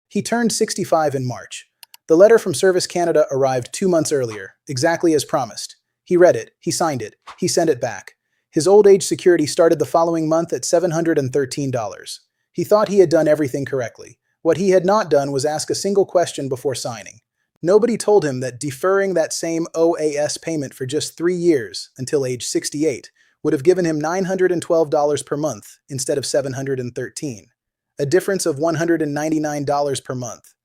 He turned 65 in March. The letter from Service Canada arrived 2 months earlier, exactly as promised. He read it, he signed it, he sent it back. His old age security started the following month at $713. He thought he had done everything correctly. What he had not done was ask a single question before signing. Nobody told him that deferring that same OAS payment for just 3 years, until age 68, would have given him $912 per month instead of $713, a difference of $199 per month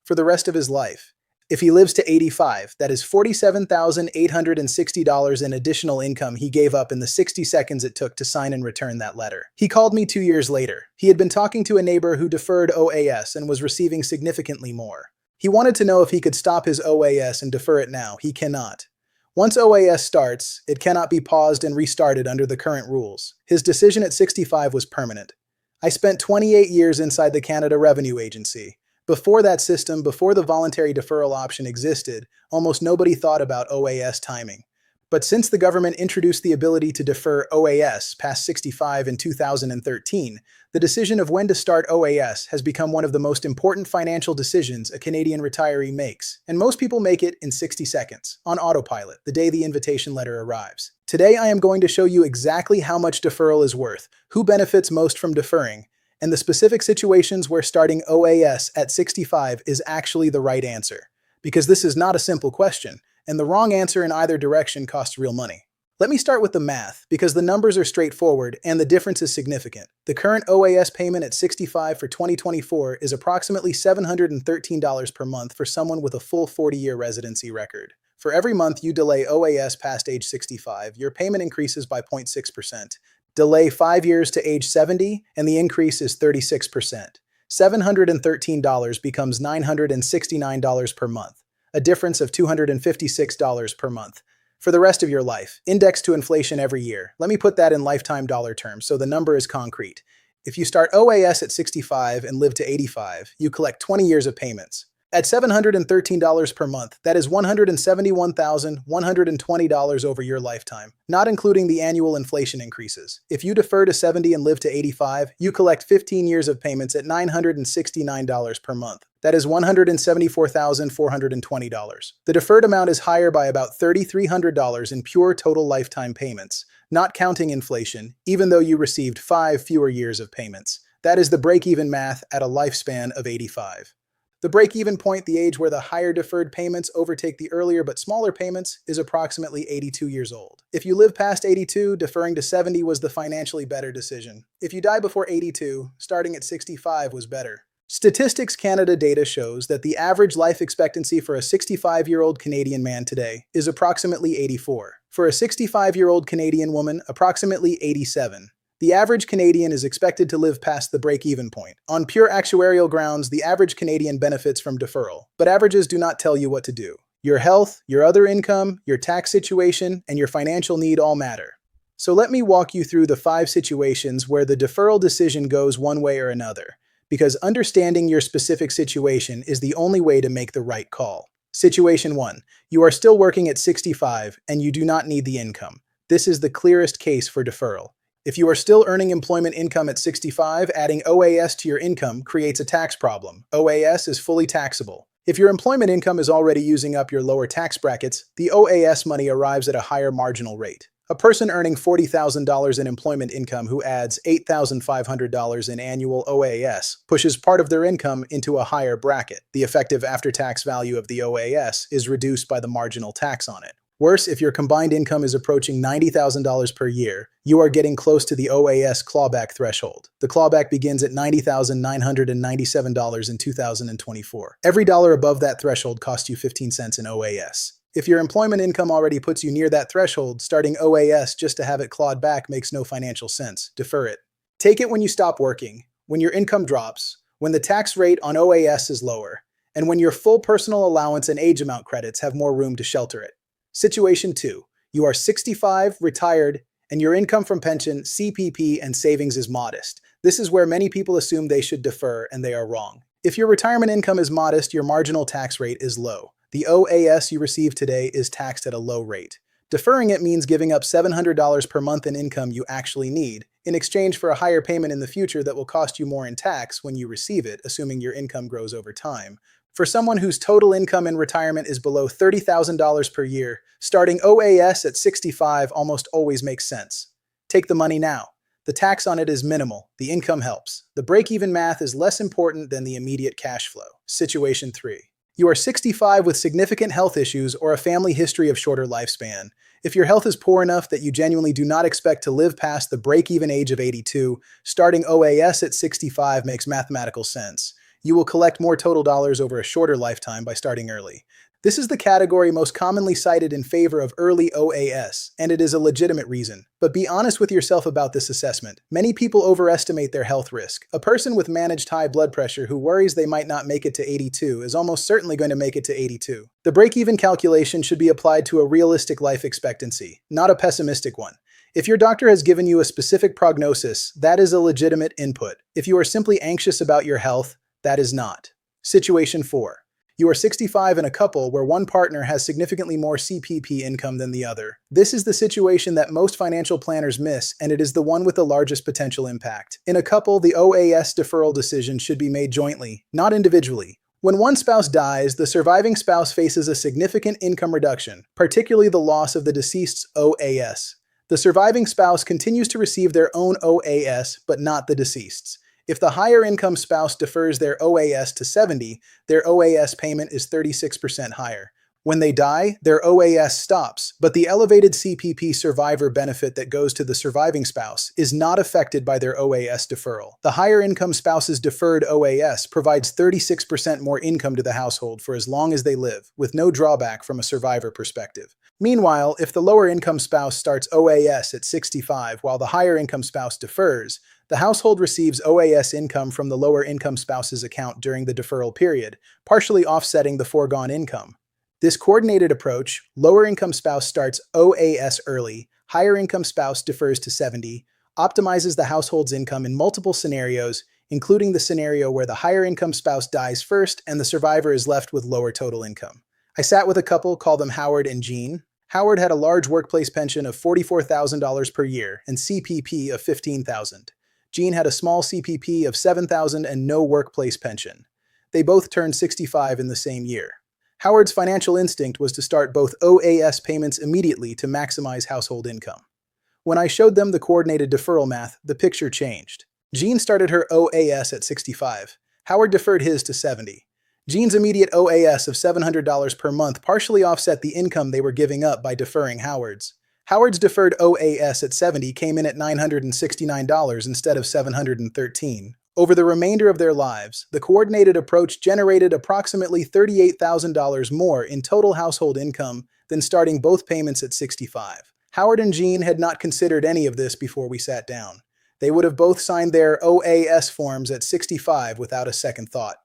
for the rest of his life. If he lives to 85, that is $47,860 in additional income he gave up in the 60 seconds it took to sign and return that letter. He called me 2 years later. He had been talking to a neighbor who deferred OAS and was receiving significantly more. He wanted to know if he could stop his OAS and defer it now. He cannot. Once OAS starts, it cannot be paused and restarted under the current rules. His decision at 65 was permanent. I spent 28 years inside the Canada Revenue Agency. Before that system, before the voluntary deferral option existed, almost nobody thought about OAS timing. But since the government introduced the ability to defer OAS past 65 in 2013, the decision of when to start OAS has become one of the most important financial decisions a Canadian retiree makes, and most people make it in 60 seconds, on autopilot, the day the invitation letter arrives. Today I am going to show you exactly how much deferral is worth, who benefits most from deferring, and the specific situations where starting OAS at 65 is actually the right answer. Because this is not a simple question, and the wrong answer in either direction costs real money. Let me start with the math, because the numbers are straightforward and the difference is significant. The current OAS payment at 65 for 2024 is approximately $713 per month for someone with a full 40-year residency record. For every month you delay OAS past age 65, your payment increases by 0.6%. Delay 5 years to age 70, and the increase is 36%. $713 becomes $969 per month, a difference of $256 per month. For the rest of your life, indexed to inflation every year. Let me put that in lifetime dollar terms so the number is concrete. If you start OAS at 65 and live to 85, you collect 20 years of payments. At $713 per month, that is $171,120 over your lifetime, not including the annual inflation increases. If you defer to 70 and live to 85, you collect 15 years of payments at $969 per month. That is $174,420. The deferred amount is higher by about $3,300 in pure total lifetime payments, not counting inflation, even though you received 5 fewer years of payments. That is the break-even math at a lifespan of 85. The break-even point, the age where the higher deferred payments overtake the earlier but smaller payments, is approximately 82 years old. If you live past 82, deferring to 70 was the financially better decision. If you die before 82, starting at 65 was better. Statistics Canada data shows that the average life expectancy for a 65-year-old Canadian man today is approximately 84. For a 65-year-old Canadian woman, approximately 87. The average Canadian is expected to live past the break-even point. On pure actuarial grounds, the average Canadian benefits from deferral, but averages do not tell you what to do. Your health, your other income, your tax situation, and your financial need all matter. So let me walk you through the 5 situations where the deferral decision goes one way or another, because understanding your specific situation is the only way to make the right call. Situation 1. You are still working at 65 and you do not need the income. This is the clearest case for deferral. If you are still earning employment income at 65, adding OAS to your income creates a tax problem. OAS is fully taxable. If your employment income is already using up your lower tax brackets, the OAS money arrives at a higher marginal rate. A person earning $40,000 in employment income who adds $8,500 in annual OAS pushes part of their income into a higher bracket. The effective after-tax value of the OAS is reduced by the marginal tax on it. Worse, if your combined income is approaching $90,000 per year, you are getting close to the OAS clawback threshold. The clawback begins at $90,997 in 2024. Every dollar above that threshold costs you 15 cents in OAS. If your employment income already puts you near that threshold, starting OAS just to have it clawed back makes no financial sense. Defer it. Take it when you stop working, when your income drops, when the tax rate on OAS is lower, and when your full personal allowance and age amount credits have more room to shelter it. Situation 2. You are 65, retired, and your income from pension, CPP, and savings is modest. This is where many people assume they should defer, and they are wrong. If your retirement income is modest, your marginal tax rate is low. The OAS you receive today is taxed at a low rate. Deferring it means giving up $700 per month in income you actually need, in exchange for a higher payment in the future that will cost you more in tax when you receive it, assuming your income grows over time. For someone whose total income in retirement is below $30,000 per year, starting OAS at 65 almost always makes sense. Take the money now. The tax on it is minimal. The income helps. The break-even math is less important than the immediate cash flow. Situation 3. You are 65 with significant health issues or a family history of shorter lifespan. If your health is poor enough that you genuinely do not expect to live past the break-even age of 82, starting OAS at 65 makes mathematical sense. You will collect more total dollars over a shorter lifetime by starting early. This is the category most commonly cited in favor of early OAS, and it is a legitimate reason. But be honest with yourself about this assessment. Many people overestimate their health risk. A person with managed high blood pressure who worries they might not make it to 82 is almost certainly going to make it to 82. The break-even calculation should be applied to a realistic life expectancy, not a pessimistic one. If your doctor has given you a specific prognosis, that is a legitimate input. If you are simply anxious about your health, that is not. Situation 4. You are 65 in a couple where one partner has significantly more CPP income than the other. This is the situation that most financial planners miss, and it is the one with the largest potential impact. In a couple, the OAS deferral decision should be made jointly, not individually. When one spouse dies, the surviving spouse faces a significant income reduction, particularly the loss of the deceased's OAS. The surviving spouse continues to receive their own OAS, but not the deceased's. If the higher income spouse defers their OAS to 70, their OAS payment is 36% higher. When they die, their OAS stops, but the elevated CPP survivor benefit that goes to the surviving spouse is not affected by their OAS deferral. The higher income spouse's deferred OAS provides 36% more income to the household for as long as they live, with no drawback from a survivor perspective. Meanwhile, if the lower income spouse starts OAS at 65 while the higher income spouse defers, the household receives OAS income from the lower income spouse's account during the deferral period, partially offsetting the foregone income. This coordinated approach, lower income spouse starts OAS early, higher income spouse defers to 70, optimizes the household's income in multiple scenarios, including the scenario where the higher income spouse dies first and the survivor is left with lower total income. I sat with a couple, call them Howard and Jean. Howard had a large workplace pension of $44,000 per year and CPP of $15,000. Jean had a small CPP of $7,000 and no workplace pension. They both turned 65 in the same year. Howard's financial instinct was to start both OAS payments immediately to maximize household income. When I showed them the coordinated deferral math, the picture changed. Jean started her OAS at 65. Howard deferred his to 70. Jean's immediate OAS of $700 per month partially offset the income they were giving up by deferring Howard's. Howard's deferred OAS at 70 came in at $969 instead of $713. Over the remainder of their lives, the coordinated approach generated approximately $38,000 more in total household income than starting both payments at 65. Howard and Jean had not considered any of this before we sat down. They would have both signed their OAS forms at 65 without a second thought.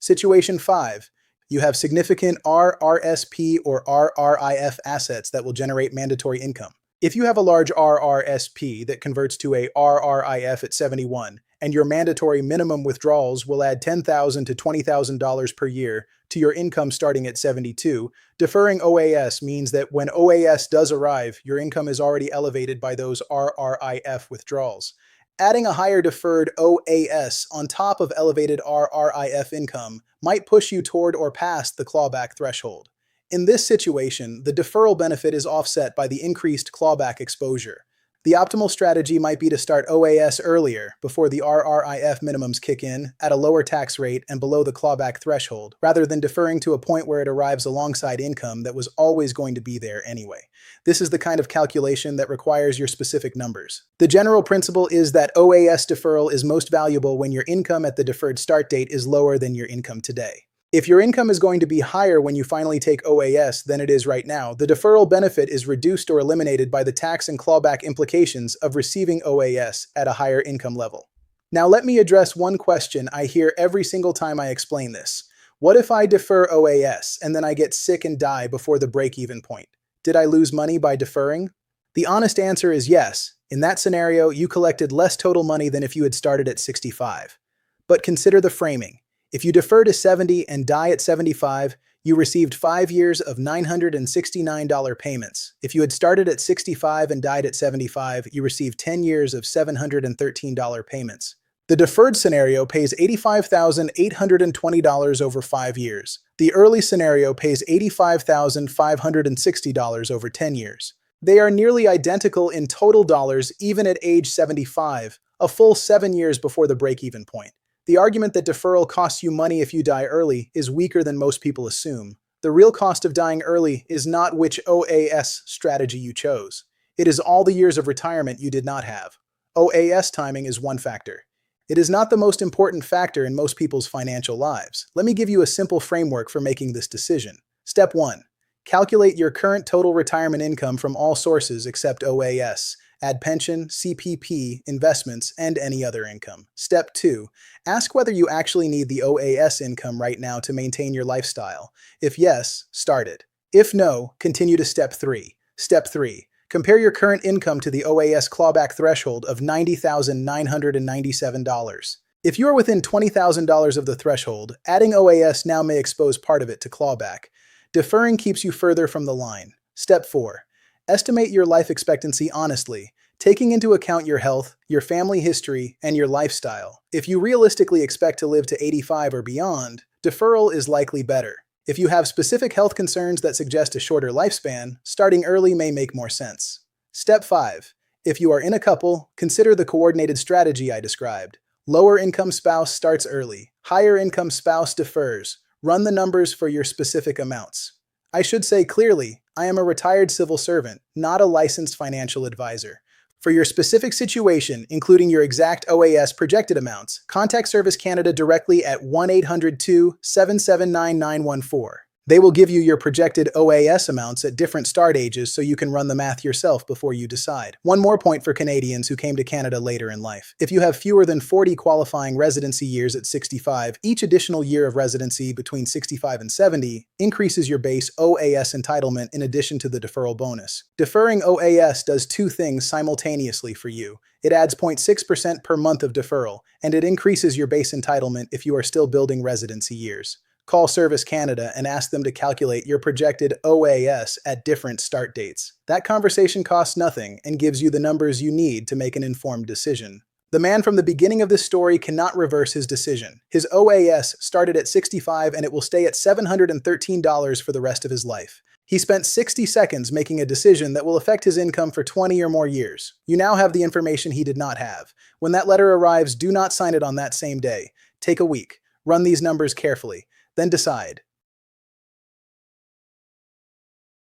Situation 5. You have significant RRSP or RRIF assets that will generate mandatory income. If you have a large RRSP that converts to a RRIF at 71, and your mandatory minimum withdrawals will add $10,000 to $20,000 per year to your income starting at 72, deferring OAS means that when OAS does arrive, your income is already elevated by those RRIF withdrawals. Adding a higher deferred OAS on top of elevated RRIF income might push you toward or past the clawback threshold. In this situation, the deferral benefit is offset by the increased clawback exposure. The optimal strategy might be to start OAS earlier, before the RRIF minimums kick in, at a lower tax rate and below the clawback threshold, rather than deferring to a point where it arrives alongside income that was always going to be there anyway. This is the kind of calculation that requires your specific numbers. The general principle is that OAS deferral is most valuable when your income at the deferred start date is lower than your income today. If your income is going to be higher when you finally take OAS than it is right now, the deferral benefit is reduced or eliminated by the tax and clawback implications of receiving OAS at a higher income level. Now let me address one question I hear every single time I explain this. What if I defer OAS and then I get sick and die before the break-even point? Did I lose money by deferring? The honest answer is yes. In that scenario, you collected less total money than if you had started at 65. But consider the framing. If you defer to 70 and die at 75, You received 5 years of $969 payments. If you had started at 65 and died at 75, you received 10 years of $713 payments. The deferred scenario pays $85,820 over 5 years. The early scenario pays $85,560 over 10 years. They are nearly identical in total dollars even at age 75, a full 7 years before the break-even point. The argument that deferral costs you money if you die early is weaker than most people assume. The real cost of dying early is not which OAS strategy you chose. It is all the years of retirement you did not have. OAS timing is one factor. It is not the most important factor in most people's financial lives. Let me give you a simple framework for making this decision. Step 1. Calculate your current total retirement income from all sources except OAS. Add pension, CPP, investments, and any other income. Step 2. Ask whether you actually need the OAS income right now to maintain your lifestyle. If yes, start it. If no, continue to Step 3. Step 3. Compare your current income to the OAS clawback threshold of $90,997. If you are within $20,000 of the threshold, adding OAS now may expose part of it to clawback. Deferring keeps you further from the line. Step 4. Estimate your life expectancy honestly, taking into account your health, your family history, and your lifestyle. If you realistically expect to live to 85 or beyond, deferral is likely better. If you have specific health concerns that suggest a shorter lifespan, starting early may make more sense. Step 5. If you are in a couple, consider the coordinated strategy I described. Lower income spouse starts early. Higher income spouse defers. Run the numbers for your specific amounts. I should say clearly, I am a retired civil servant, not a licensed financial advisor. For your specific situation, including your exact OAS projected amounts, contact Service Canada directly at 1-800-2-779-914. They will give you your projected OAS amounts at different start ages so you can run the math yourself before you decide. One more point for Canadians who came to Canada later in life. If you have fewer than 40 qualifying residency years at 65, each additional year of residency between 65 and 70 increases your base OAS entitlement in addition to the deferral bonus. Deferring OAS does two things simultaneously for you. It adds 0.6% per month of deferral, and it increases your base entitlement if you are still building residency years. Call Service Canada and ask them to calculate your projected OAS at different start dates. That conversation costs nothing and gives you the numbers you need to make an informed decision. The man from the beginning of this story cannot reverse his decision. His OAS started at 65 and it will stay at $713 for the rest of his life. He spent 60 seconds making a decision that will affect his income for 20 or more years. You now have the information he did not have. When that letter arrives, do not sign it on that same day. Take a week. Run these numbers carefully. Then decide.